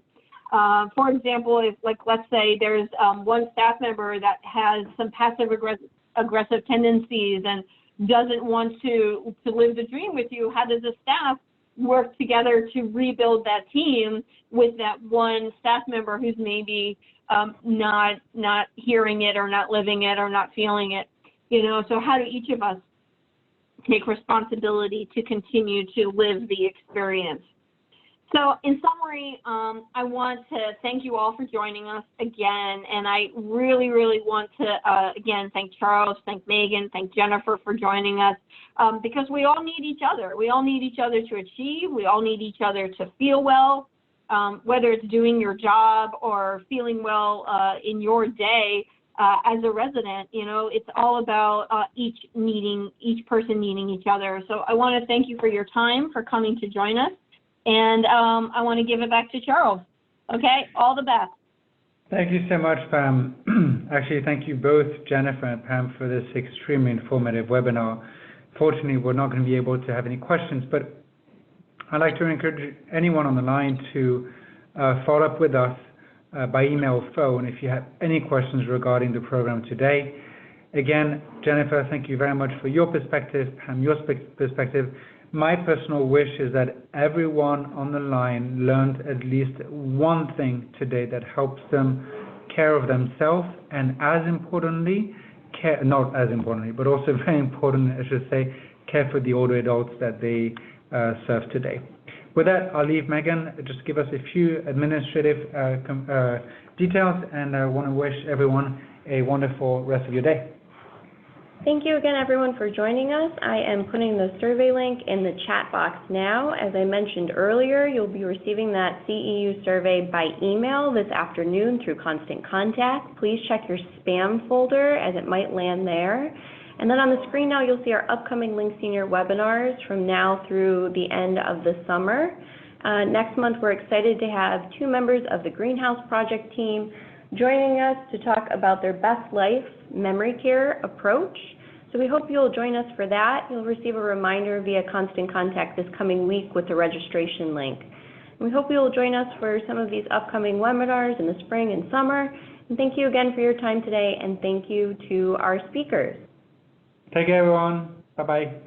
For example, if, like, let's say there's one staff member that has some passive aggressive tendencies and doesn't want to live the dream with you, how does the staff work together to rebuild that team with that one staff member who's maybe not hearing it or not living it or not feeling it? You know, so how do each of us take responsibility to continue to live the experience? So in summary, I want to thank you all for joining us again, and I really, really want to, again, thank Charles, thank Megan, thank Jennifer for joining us, because we all need each other. We all need each other to achieve. We all need each other to feel well, whether it's doing your job or feeling well in your day as a resident. You know, it's all about each person needing each other. So I want to thank you for your time, for coming to join us. And I want to give it back to Charles. Okay, all the best. Thank you so much, Pam. Actually, thank you both, Jennifer and Pam, for this extremely informative webinar. Fortunately, we're not going to be able to have any questions, but I'd like to encourage anyone on the line to follow up with us by email or phone if you have any questions regarding the program today. Again, Jennifer, thank you very much for your perspective, Pam, your perspective. My personal wish is that everyone on the line learned at least one thing today that helps them care of themselves, and as importantly, not as importantly, but also very important, I should say, care for the older adults that they serve today. With that, I'll leave Megan, just give us a few administrative details, and I want to wish everyone a wonderful rest of your day. Thank you again, everyone, for joining us. I am putting the survey link in the chat box now. As I mentioned earlier, you'll be receiving that CEU survey by email this afternoon through Constant Contact. Please check your spam folder, as it might land there. And then on the screen now, you'll see our upcoming Link Senior webinars from now through the end of the summer. Next month, we're excited to have 2 members of the Greenhouse Project team joining us to talk about their best life memory care approach. So we hope you'll join us for that. You'll receive a reminder via Constant Contact this coming week with the registration link. And we hope you'll join us for some of these upcoming webinars in the spring and summer. And thank you again for your time today, and thank you to our speakers. Take care, everyone. Bye-bye.